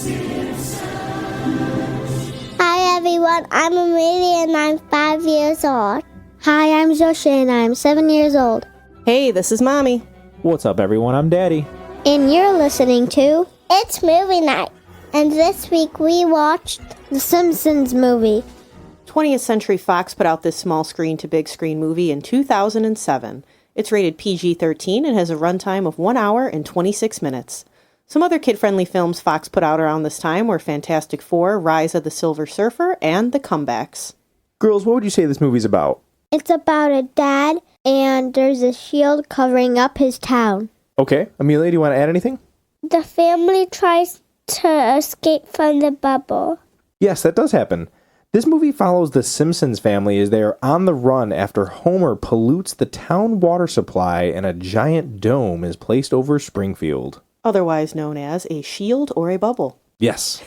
Hi everyone, I'm Amelia and I'm 5 years old. Hi, I'm Joshua and I'm 7 years old. Hey, this is Mommy. What's up, everyone? I'm Daddy. And you're listening to It's movie night, and this week we watched The Simpsons Movie. 20th Century Fox put out this small screen to big screen movie in 2007. It's rated PG-13 and has a runtime of 1 hour and 26 minutes. Some other kid-friendly films Fox put out around this time were Fantastic Four, Rise of the Silver Surfer, and The Comebacks. Girls, what would you say this movie's about? It's about a dad and there's a shield covering up his town. Okay. Amelia, do you want to add anything? the family tries to escape from the bubble. Yes, that does happen. This movie follows the Simpsons family as they are on the run after Homer pollutes the town water supply and a giant dome is placed over Springfield. Otherwise known as a shield or a bubble. Yes.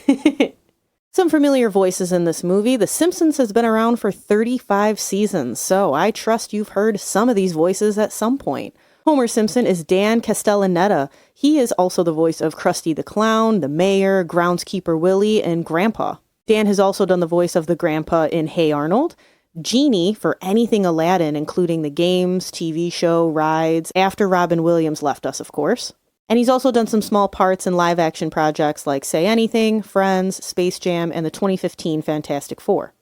Some familiar voices in this movie. The Simpsons has been around for 35 seasons, so I trust you've heard some of these voices at some point. Homer Simpson is Dan Castellaneta. He is also the voice of Krusty the Clown, the Mayor, Groundskeeper Willie, and Grandpa. Dan has also done the voice of the Grandpa in Hey Arnold, Genie for anything Aladdin, including the games, TV show, rides, after Robin Williams left us, of course. And he's also done some small parts in live-action projects like Say Anything, Friends, Space Jam, and the 2015 Fantastic Four.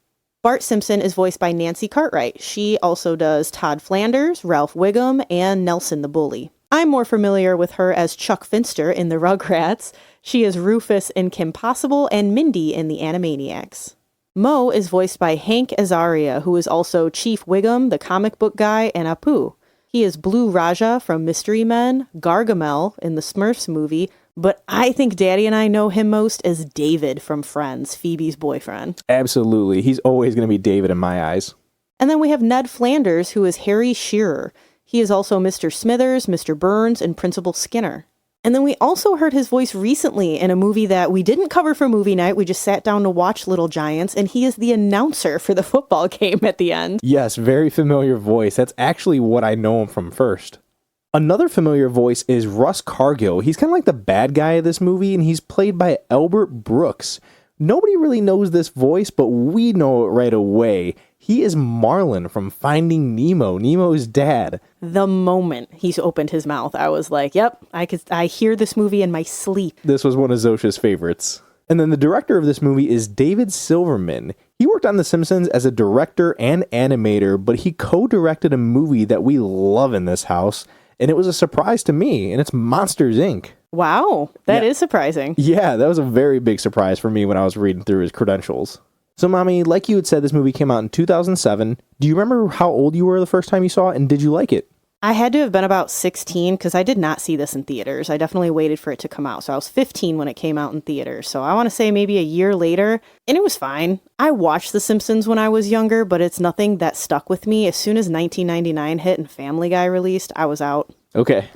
Bart Simpson is voiced by Nancy Cartwright. She also does Todd Flanders, Ralph Wiggum, and Nelson the Bully. I'm more familiar with her as Chuck Finster in the Rugrats. She is Rufus in Kim Possible and Mindy in the Animaniacs. Mo is voiced by Hank Azaria, who is also Chief Wiggum, the comic book guy, and Apu. He is Blue Raja from Mystery Men, Gargamel in the Smurfs movie, but I think Daddy and I know him most as David from Friends, Phoebe's boyfriend. Absolutely. He's always going to be David in my eyes. And then we have Ned Flanders, who is Harry Shearer. He is also Mr. Smithers, Mr. Burns, and Principal Skinner. And then we also heard his voice recently in a movie that we didn't cover for movie night. We just sat down to watch Little Giants, and he is the announcer for the football game at the end. Yes, very familiar voice. That's actually what I know him from first. Another familiar voice is Russ Cargill. He's kind of like the bad guy of this movie, and he's played by Albert Brooks. Nobody really knows this voice, but we know it right away. He is Marlin from Finding Nemo, Nemo's dad. The moment he's opened his mouth, I was like, yep, I hear this movie in my sleep. This was one of Zosha's favorites. And then the director of this movie is David Silverman. He worked on The Simpsons as a director and animator, but he co-directed a movie that we love in this house, and it was a surprise to me, and it's Monsters, Inc. Wow, that is surprising. Yeah, that was a very big surprise for me when I was reading through his credentials. So, Mommy, like you had said, this movie came out in 2007. Do you remember how old you were the first time you saw it, and did you like it? I had to have been about 16 because I did not see this in theaters. I definitely waited for it to come out. So I was 15 when it came out in theaters. So I want to say maybe a year later, and it was fine. I watched The Simpsons when I was younger, but it's nothing that stuck with me. As soon as 1999 hit and Family Guy released, I was out. Okay.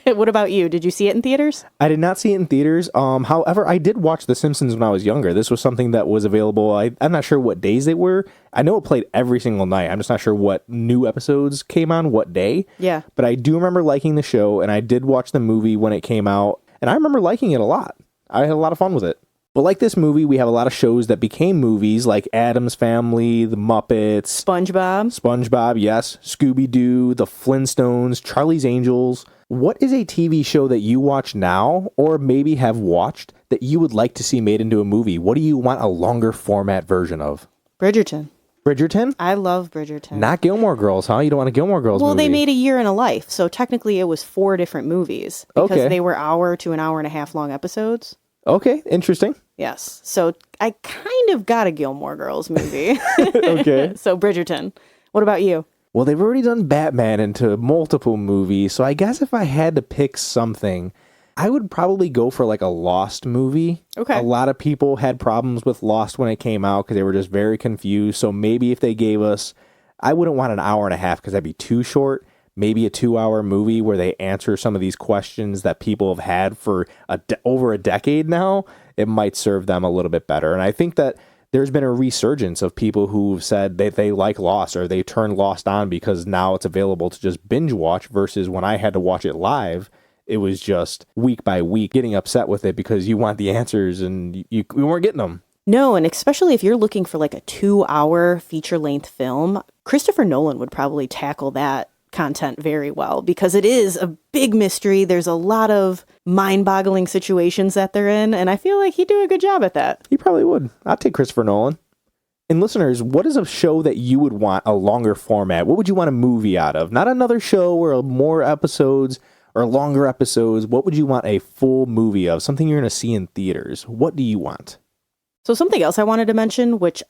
What about you? Did you see it in theaters? I did not see it in theaters. However, I did watch The Simpsons when I was younger. This was something that was available. I'm not sure what days they were. I know it played every single night. I'm just not sure what new episodes came on what day. Yeah. But I do remember liking the show, and I did watch the movie when it came out, and I remember liking it a lot. I had a lot of fun with it. But like this movie, we have a lot of shows that became movies, like Addams Family, The Muppets, SpongeBob, yes, Scooby-Doo, The Flintstones, Charlie's Angels. What is a TV show that you watch now, or maybe have watched, that you would like to see made into a movie? What do you want a longer format version of? Bridgerton. Bridgerton? I love Bridgerton. Not Gilmore Girls, huh? You don't want a Gilmore Girls movie? Well, they made A Year in a Life, so technically it was 4 different movies because they were hour to an hour and a half long episodes. Okay, interesting. Yes. So I kind of got a Gilmore Girls movie. Okay. So Bridgerton. What about you? Well, they've already done Batman into multiple movies, so I guess if I had to pick something, I would probably go for like a Lost movie. Okay. A lot of people had problems with Lost when it came out because they were just very confused. So maybe if they gave us, I wouldn't want an hour and a half because that'd be too short. Maybe a 2-hour movie where they answer some of these questions that people have had for over a decade now. It might serve them a little bit better. And I think that there's been a resurgence of people who've said that they like Lost or they turn Lost on because now it's available to just binge watch versus when I had to watch it live, It was just week by week getting upset with it because you want the answers and you weren't getting them. No, and especially if you're looking for like a 2-hour feature-length film, Christopher Nolan would probably tackle that content very well because it is a big mystery. There's a lot of mind-boggling situations that they're in, and I feel like he'd do a good job at that. He probably would. I'd take Christopher Nolan. And listeners, what is a show that you would want a longer format? What would you want a movie out of? Not another show or more episodes or longer episodes. What would you want a full movie of? Something you're going to see in theaters. What do you want? So something else I wanted to mention, which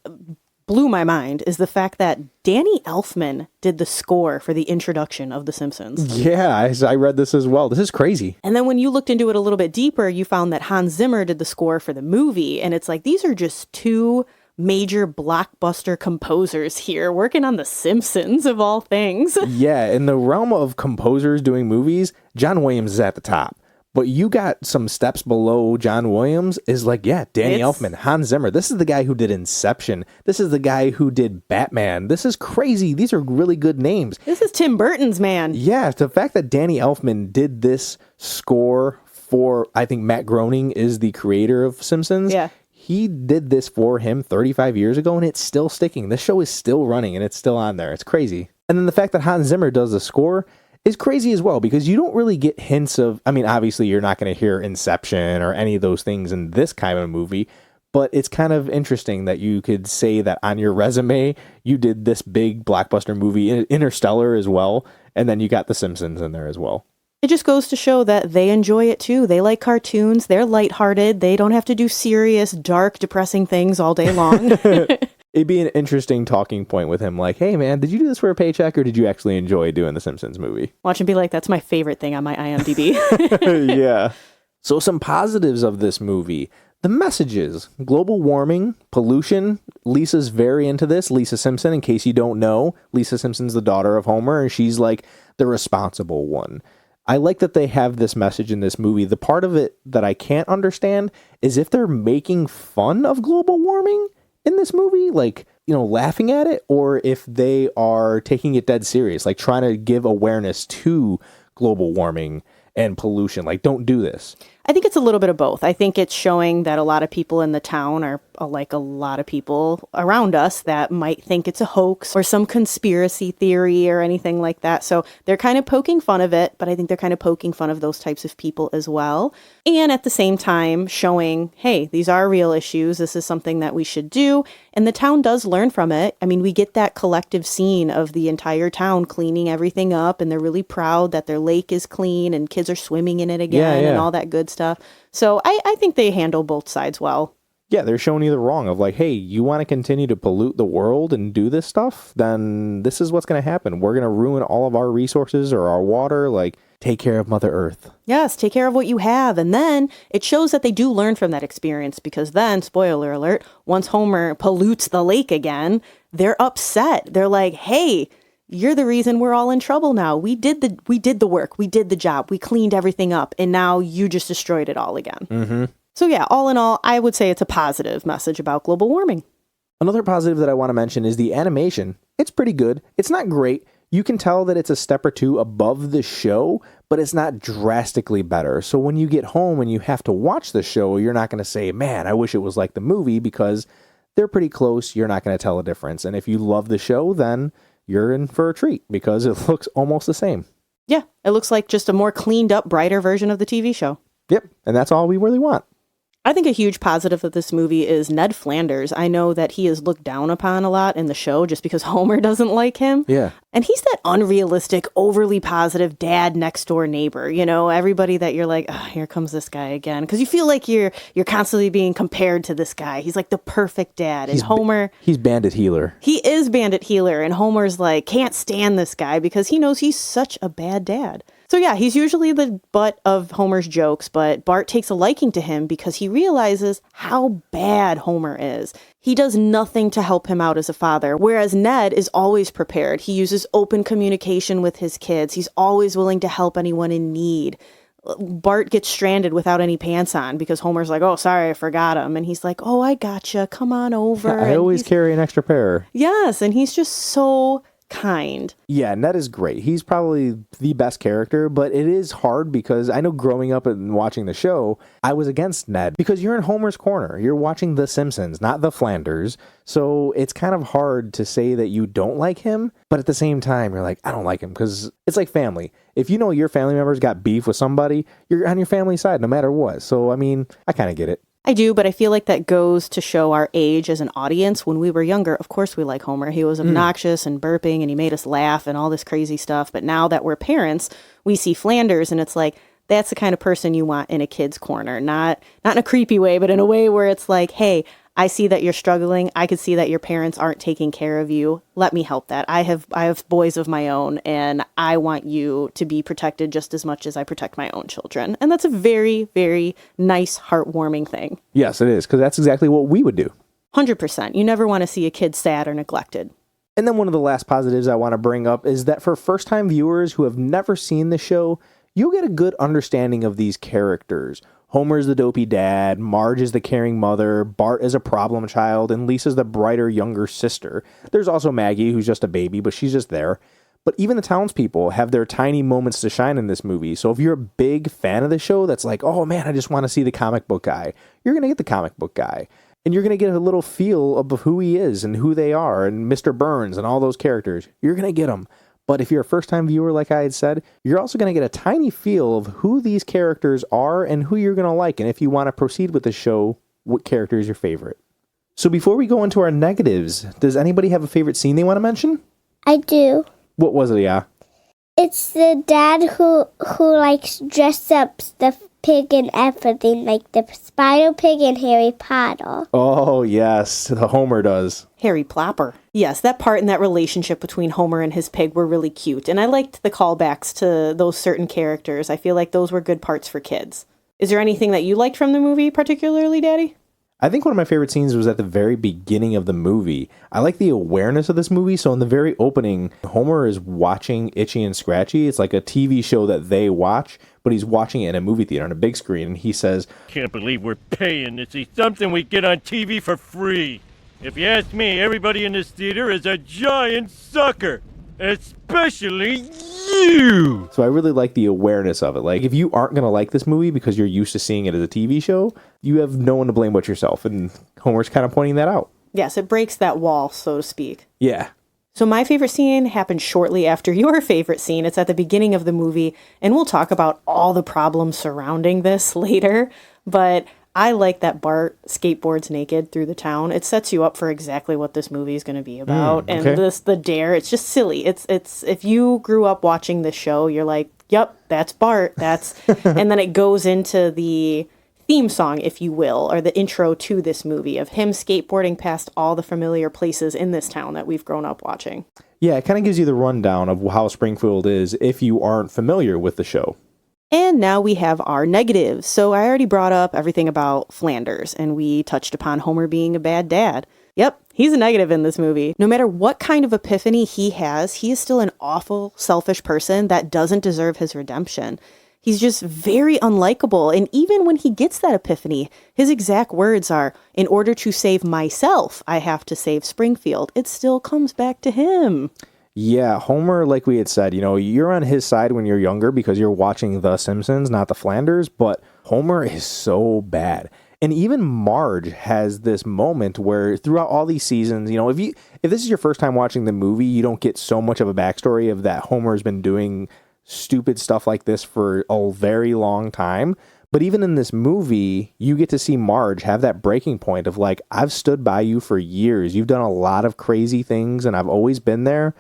blew my mind, is the fact that Danny Elfman did the score for the introduction of The Simpsons. Yeah, I read this as well. This is crazy. And then when you looked into it a little bit deeper, you found that Hans Zimmer did the score for the movie. And it's like, these are just two major blockbuster composers here working on The Simpsons, of all things. Yeah, in the realm of composers doing movies, John Williams is at the top. But you got some steps below John Williams is like, yeah, Danny Elfman, Hans Zimmer. This is the guy who did Inception. This is the guy who did Batman. This is crazy. These are really good names. This is Tim Burton's man. Yeah, the fact that Danny Elfman did this score for, I think Matt Groening is the creator of Simpsons. Yeah. He did this for him 35 years ago, and it's still sticking. This show is still running, and it's still on there. It's crazy. And then the fact that Hans Zimmer does the score is crazy as well, because you don't really get hints of, I mean, obviously you're not going to hear Inception or any of those things in this kind of movie, but it's kind of interesting that you could say that on your resume, you did this big blockbuster movie, Interstellar as well, and then you got The Simpsons in there as well. It just goes to show that they enjoy it too. They like cartoons. They're lighthearted. They don't have to do serious, dark, depressing things all day long. It'd be an interesting talking point with him, like, hey, man, did you do this for a paycheck, or did you actually enjoy doing the Simpsons movie? Watch him be like, that's my favorite thing on my IMDb. Yeah. So some positives of this movie. The messages, global warming, pollution. Lisa's very into this. Lisa Simpson, in case you don't know, Lisa Simpson's the daughter of Homer, and she's like the responsible one. I like that they have this message in this movie. The part of it that I can't understand is if they're making fun of global warming in this movie, like, you know, laughing at it, or if they are taking it dead serious, like trying to give awareness to global warming and pollution. Like, don't do this. I think it's a little bit of both. I think it's showing that a lot of people in the town are like a lot of people around us that might think it's a hoax or some conspiracy theory or anything like that. So they're kind of poking fun of it, but I think they're kind of poking fun of those types of people as well. And at the same time showing, hey, these are real issues. This is something that we should do. And the town does learn from it. I mean, we get that collective scene of the entire town cleaning everything up, and they're really proud that their lake is clean and kids are swimming in it again and all that good stuff. So I think they handle both sides well. Yeah, they're showing you the wrong of like, hey, you want to continue to pollute the world and do this stuff? Then this is what's going to happen. We're going to ruin all of our resources or our water. Like, take care of Mother Earth. Yes, take care of what you have. And then it shows that they do learn from that experience, because then, spoiler alert, once Homer pollutes the lake again, they're upset. They're like, hey, you're the reason we're all in trouble now. We did the work. We did the job. We cleaned everything up. And now you just destroyed it all again. Mm-hmm. So yeah, all in all, I would say it's a positive message about global warming. Another positive that I want to mention is the animation. It's pretty good. It's not great. You can tell that it's a step or two above the show, but it's not drastically better. So when you get home and you have to watch the show, you're not going to say, man, I wish it was like the movie, because they're pretty close. You're not going to tell a difference. And if you love the show, then you're in for a treat, because it looks almost the same. Yeah, it looks like just a more cleaned up, brighter version of the TV show. Yep, and that's all we really want. I think a huge positive of this movie is Ned Flanders. I know that he is looked down upon a lot in the show just because Homer doesn't like him. Yeah. And he's that unrealistic, overly positive dad next door neighbor. You know, everybody that you're like, oh, here comes this guy again. Because you feel like you're constantly being compared to this guy. He's like the perfect dad. And Homer... He's Bandit Healer. He is Bandit Healer. And Homer's like, can't stand this guy because he knows he's such a bad dad. So yeah, he's usually the butt of Homer's jokes, but Bart takes a liking to him because he realizes how bad Homer is. He does nothing to help him out as a father, whereas Ned is always prepared. He uses open communication with his kids. He's always willing to help anyone in need. Bart gets stranded without any pants on because Homer's like, oh, sorry, I forgot him. And he's like, oh, I gotcha. Come on over. I always carry an extra pair. Yes, and he's just so kind. Yeah, Ned is great. He's probably the best character, but it is hard because I know growing up and watching the show, I was against Ned because you're in Homer's corner. You're watching The Simpsons, not the Flanders. So it's kind of hard to say that you don't like him, but at the same time, you're like, I don't like him because it's like family. If you know your family members got beef with somebody, you're on your family side no matter what. So, I mean, I kind of get it. I do, but I feel like that goes to show our age as an audience. When we were younger, of course we like Homer. He was obnoxious and burping, and he made us laugh and all this crazy stuff. But now that we're parents, we see Flanders, and it's like, that's the kind of person you want in a kid's corner. Not in a creepy way, but in a way where it's like, hey, I see that you're struggling. I could see that your parents aren't taking care of you. Let me help that. I have boys of my own, and I want you to be protected just as much as I protect my own children. And that's a very, very nice, heartwarming thing. Yes, it is, because that's exactly what we would do. 100%. You never want to see a kid sad or neglected. And then one of the last positives I want to bring up is that for first-time viewers who have never seen the show, you'll get a good understanding of these characters. Homer's the dopey dad, Marge is the caring mother, Bart is a problem child, and Lisa's the brighter younger sister. There's also Maggie, who's just a baby, but she's just there. But even the townspeople have their tiny moments to shine in this movie. So if you're a big fan of the show that's like, oh man, I just want to see the comic book guy, you're going to get the comic book guy. And you're going to get a little feel of who he is and who they are and Mr. Burns and all those characters. You're going to get them. But if you're a first-time viewer, like I had said, you're also going to get a tiny feel of who these characters are and who you're going to like. And if you want to proceed with the show, what character is your favorite? So before we go into our negatives, does anybody have a favorite scene they want to mention? I do. What was it, yeah? It's the dad who likes dress up the pig and everything, like the Spider Pig and Harry Potter. Oh, yes, the Homer does. Harry Plopper. Yes, that part and that relationship between Homer and his pig were really cute. And I liked the callbacks to those certain characters. I feel like those were good parts for kids. Is there anything that you liked from the movie particularly, Daddy? I think one of my favorite scenes was at the very beginning of the movie. I like the awareness of this movie. So in the very opening, Homer is watching Itchy and Scratchy. It's like a TV show that they watch, but he's watching it in a movie theater on a big screen. And he says, Can't believe we're paying to see something we get on TV for free. If you ask me, everybody in this theater is a giant sucker. Especially you! So I really like the awareness of it. Like, if you aren't going to like this movie because you're used to seeing it as a TV show, you have no one to blame but yourself. And Homer's kind of pointing that out. Yes, it breaks that wall, so to speak. Yeah. So my favorite scene happened shortly after your favorite scene. It's at the beginning of the movie, and we'll talk about all the problems surrounding this later. But I like that Bart skateboards naked through the town. It sets you up for exactly what this movie is going to be about. Okay. And the dare, it's just silly. It's if you grew up watching this show, you're like, yep, that's Bart. That's and then it goes into the theme song, if you will, or the intro to this movie of him skateboarding past all the familiar places in this town that we've grown up watching. Yeah, it kind of gives you the rundown of how Springfield is if you aren't familiar with the show. And now we have our negatives. So I already brought up everything about Flanders, and we touched upon Homer being a bad dad. Yep, he's a negative in this movie. No matter what kind of epiphany he has, he is still an awful, selfish person that doesn't deserve his redemption. He's just very unlikable, and even when he gets that epiphany, his exact words are, in order to save myself, I have to save Springfield. It still comes back to him. Yeah, Homer, like we had said, you're on his side when you're younger because you're watching The Simpsons, not the Flanders, but Homer is so bad. And even Marge has this moment where throughout all these seasons, if this is your first time watching the movie, you don't get so much of a backstory of that Homer's been doing stupid stuff like this for a very long time. But even in this movie, you get to see Marge have that breaking point of like, I've stood by you for years. You've done a lot of crazy things and I've always been there.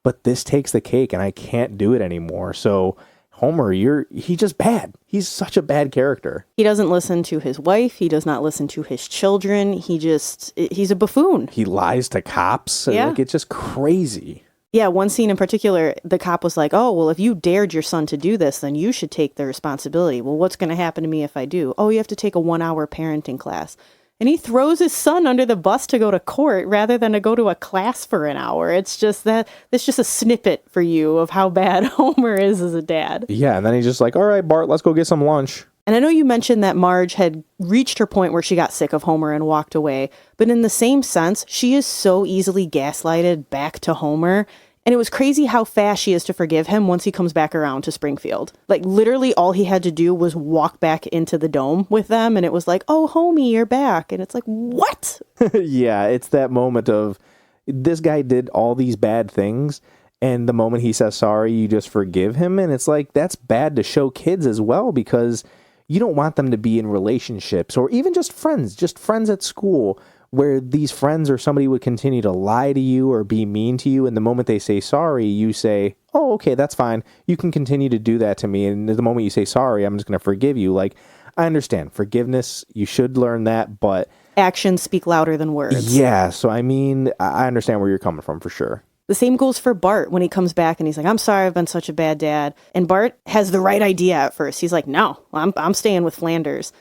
But this takes the cake and I can't do it anymore. So Homer, he's just bad. He's such a bad character. He doesn't listen to his wife. He does not listen to his children. He's a buffoon. He lies to cops. Yeah. Like, it's just crazy. Yeah, one scene in particular, the cop was like, oh, well, if you dared your son to do this, then you should take the responsibility. Well, what's going to happen to me if I do? Oh, you have to take a 1-hour parenting class. And he throws his son under the bus to go to court rather than to go to a class for an hour. It's just a snippet for you of how bad Homer is as a dad. Yeah, and then he's just like, all right, Bart, let's go get some lunch. And I know you mentioned that Marge had reached her point where she got sick of Homer and walked away. But in the same sense, she is so easily gaslighted back to Homer. And it was crazy how fast she is to forgive him once he comes back around to Springfield. Like, literally all he had to do was walk back into the dome with them, and it was like, oh, homie, you're back. And it's like, what? Yeah, it's that moment of, this guy did all these bad things, and the moment he says sorry, you just forgive him. And it's like, that's bad to show kids as well, because you don't want them to be in relationships or even just friends at school, where these friends or somebody would continue to lie to you or be mean to you. And the moment they say sorry, you say, oh, okay, that's fine. You can continue to do that to me. And the moment you say sorry, I'm just going to forgive you. Like, I understand forgiveness. You should learn that, but Actions speak louder than words. yeah. So, I mean, I understand where you're coming from for sure. The same goes for Bart when he comes back and he's like, I'm sorry, I've been such a bad dad. And Bart has the right idea at first. He's like, no, I'm staying with Flanders.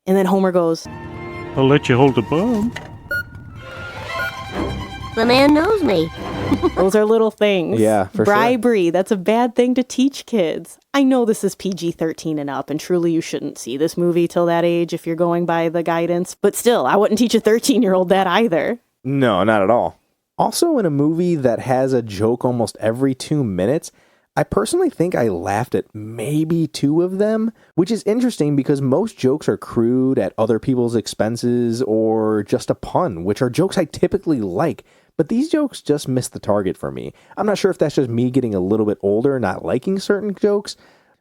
And then Homer goes, I'll let you hold the bomb. The man knows me. those are little things. Yeah, for sure. Bribery, that's a bad thing to teach kids. I know this is PG-13 and up, and truly you shouldn't see this movie till that age if you're going by the guidance. But still, I wouldn't teach a 13-year-old that either. No, not at all. Also, in a movie that has a joke almost every 2 minutes, I personally think I laughed at maybe 2 of them, which is interesting because most jokes are crude at other people's expenses or just a pun, which are jokes I typically like. But these jokes just missed the target for me. I'm not sure if that's just me getting a little bit older, not liking certain jokes,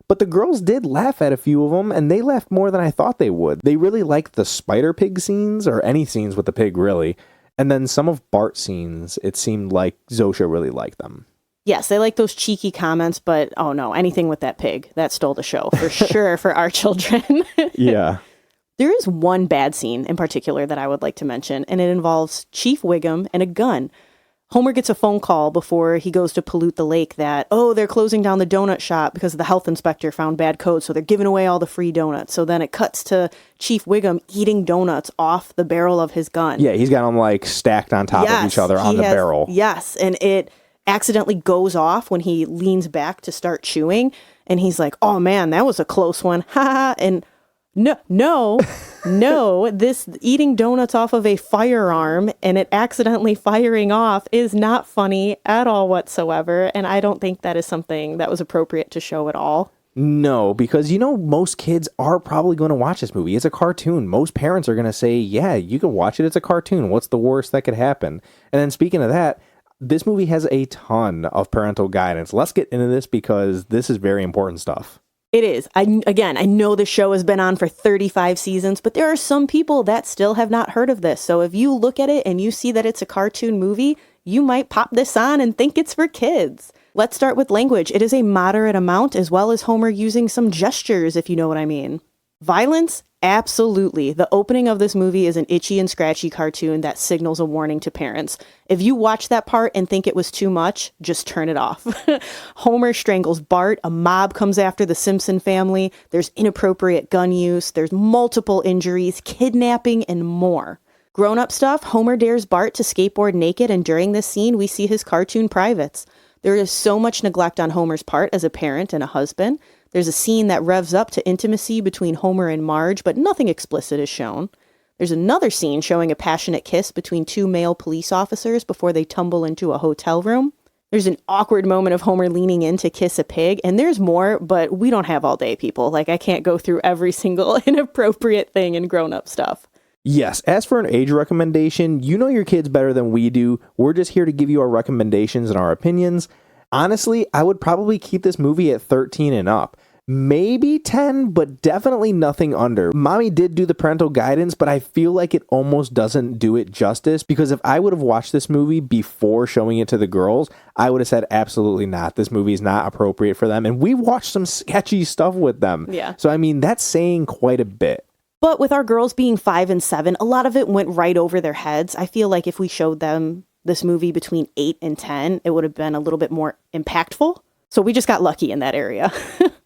but the girls did laugh at a few of them, and they laughed more than I thought they would. They really liked the spider pig scenes, or any scenes with the pig, really. And then some of Bart's scenes, it seemed like Zosha really liked them. Yes, they like those cheeky comments, but oh no, anything with that pig, that stole the show for sure for our children. Yeah. There is one bad scene in particular that I would like to mention, and it involves Chief Wiggum and a gun. Homer gets a phone call before he goes to pollute the lake that, oh, they're closing down the donut shop because the health inspector found bad code, so they're giving away all the free donuts. So then it cuts to Chief Wiggum eating donuts off the barrel of his gun. Yeah, he's got them like stacked on top of each other on the barrel. Yes, and it accidentally goes off when he leans back to start chewing, and he's like, oh man, that was a close one. Ha ha. And no, this eating donuts off of a firearm and it accidentally firing off is not funny at all whatsoever. And I don't think that is something that was appropriate to show at all. No, because most kids are probably going to watch this movie. It's a cartoon. Most parents are going to say, yeah, you can watch it. It's a cartoon. What's the worst that could happen? And then speaking of that, this movie has a ton of parental guidance. Let's get into this because this is very important stuff. It is. I know the show has been on for 35 seasons, but there are some people that still have not heard of this. So if you look at it and you see that it's a cartoon movie, you might pop this on and think it's for kids. Let's start with language. It is a moderate amount, as well as Homer using some gestures, if you know what I mean. Violence? Absolutely. The opening of this movie is an itchy and scratchy cartoon that signals a warning to parents. If you watch that part and think it was too much, just turn it off. Homer strangles Bart, a mob comes after the Simpson family, there's inappropriate gun use, there's multiple injuries, kidnapping, and more. Grown-up stuff, Homer dares Bart to skateboard naked, and during this scene, we see his cartoon privates. There is so much neglect on Homer's part as a parent and a husband. There's a scene that revs up to intimacy between Homer and Marge, but nothing explicit is shown. There's another scene showing a passionate kiss between 2 male police officers before they tumble into a hotel room. There's an awkward moment of Homer leaning in to kiss a pig, and there's more, but we don't have all day, people. Like, I can't go through every single inappropriate thing in grown-up stuff. Yes, as for an age recommendation, you know your kids better than we do. We're just here to give you our recommendations and our opinions. Honestly, I would probably keep this movie at 13 and up. Maybe 10, but definitely nothing under. Mommy did do the parental guidance, but I feel like it almost doesn't do it justice, because if I would have watched this movie before showing it to the girls, I would have said absolutely not. This movie is not appropriate for them. And we watched some sketchy stuff with them. Yeah. So, I mean, that's saying quite a bit. But with our girls being 5 and 7, a lot of it went right over their heads. I feel like if we showed them this movie between 8 and 10, it would have been a little bit more impactful. So we just got lucky in that area.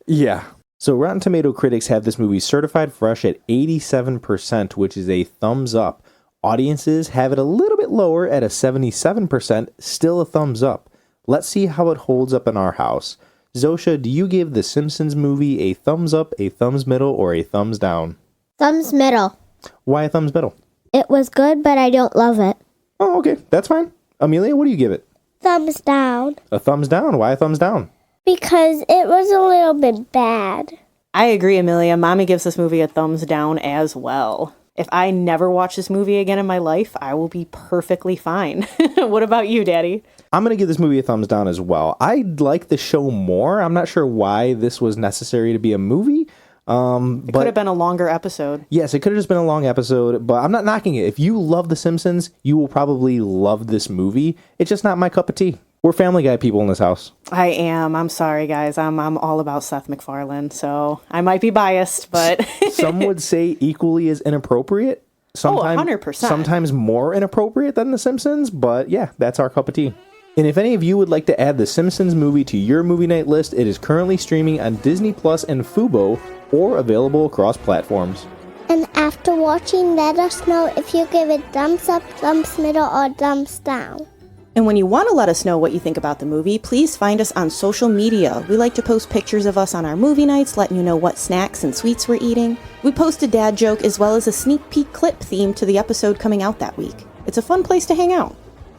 Yeah. So Rotten Tomato critics have this movie certified fresh at 87%, which is a thumbs up. Audiences have it a little bit lower at a 77%, still a thumbs up. Let's see how it holds up in our house. Zosha, do you give the Simpsons movie a thumbs up, a thumbs middle, or a thumbs down? Thumbs middle. Why a thumbs middle? It was good, but I don't love it. Oh, okay. That's fine. Amelia, what do you give it? Thumbs down. A thumbs down. Why a thumbs down? Because it was a little bit bad. I agree, Amelia. Mommy gives this movie a thumbs down as well. If I never watch this movie again in my life, I will be perfectly fine. What about you, Daddy? I'm going to give this movie a thumbs down as well. I like the show more. I'm not sure why this was necessary to be a movie. It could have been a longer episode. Yes, it could have just been a long episode, but I'm not knocking it. If you love The Simpsons, you will probably love this movie. It's just not my cup of tea. We're Family Guy people in this house. I am. I'm sorry, guys. I'm all about Seth MacFarlane, so I might be biased, but... Some would say equally as inappropriate. 100%. Sometimes more inappropriate than The Simpsons, but yeah, that's our cup of tea. And if any of you would like to add The Simpsons movie to your movie night list, it is currently streaming on Disney Plus and Fubo, or available across platforms. And after watching, let us know if you give it thumbs up, thumbs middle, or thumbs down. And when you want to let us know what you think about the movie, please find us on social media. We like to post pictures of us on our movie nights, letting you know what snacks and sweets we're eating. We post a dad joke as well as a sneak peek clip themed to the episode coming out that week. It's a fun place to hang out.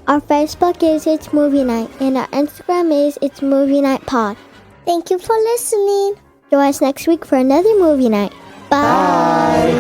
Our Facebook is It's Movie Night, and our Instagram is It's Movie Night Pod. Thank you for listening. Join us next week for another movie night. Bye.